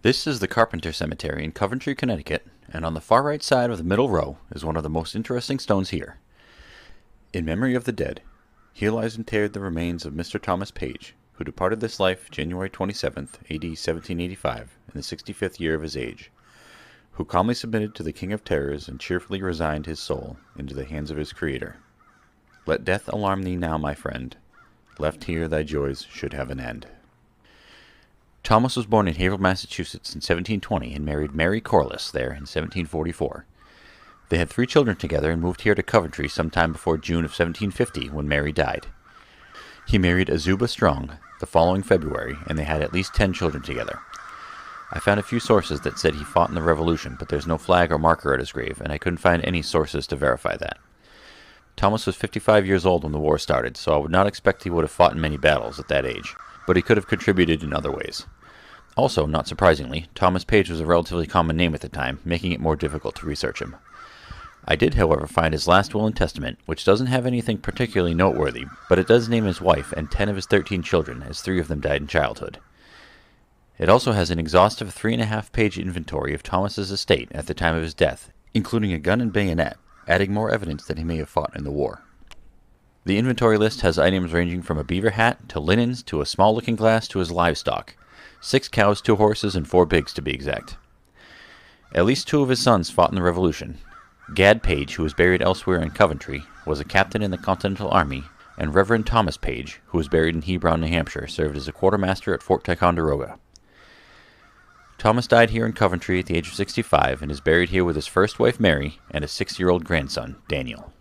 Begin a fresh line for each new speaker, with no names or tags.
This is the Carpenter Cemetery in Coventry, Connecticut, and on the far right side of the middle row is one of the most interesting stones here. In memory of the dead, here lies interred the remains of Mr. Thomas Page, who departed this life January 27th, A.D. 1785, in the 65th year of his age, who calmly submitted to the King of Terrors and cheerfully resigned his soul into the hands of his Creator. Let death alarm thee now, my friend. Left here thy joys should have an end. Thomas was born in Haverhill, Massachusetts in 1720 and married Mary Corliss there in 1744. They had 3 children together and moved here to Coventry sometime before June of 1750 when Mary died. He married Azuba Strong the following February, and they had at least 10 children together. I found a few sources that said he fought in the Revolution, but there's no flag or marker at his grave, and I couldn't find any sources to verify that. Thomas was 55 years old when the war started, so I would not expect he would have fought in many battles at that age, but he could have contributed in other ways. Also, not surprisingly, Thomas Page was a relatively common name at the time, making it more difficult to research him. I did, however, find his last will and testament, which doesn't have anything particularly noteworthy, but it does name his wife and 10 of his 13 children, as 3 of them died in childhood. It also has an exhaustive 3.5-page inventory of Thomas's estate at the time of his death, including a gun and bayonet, adding more evidence that he may have fought in the war. The inventory list has items ranging from a beaver hat, to linens, to a small looking glass, to his livestock. 6 cows, 2 horses, and 4 pigs to be exact. At least 2 of his sons fought in the Revolution. Gad Page, who was buried elsewhere in Coventry, was a captain in the Continental Army, and Reverend Thomas Page, who was buried in Hebron, New Hampshire, served as a quartermaster at Fort Ticonderoga. Thomas died here in Coventry at the age of 65 and is buried here with his first wife Mary and a 6-year-old grandson, Daniel.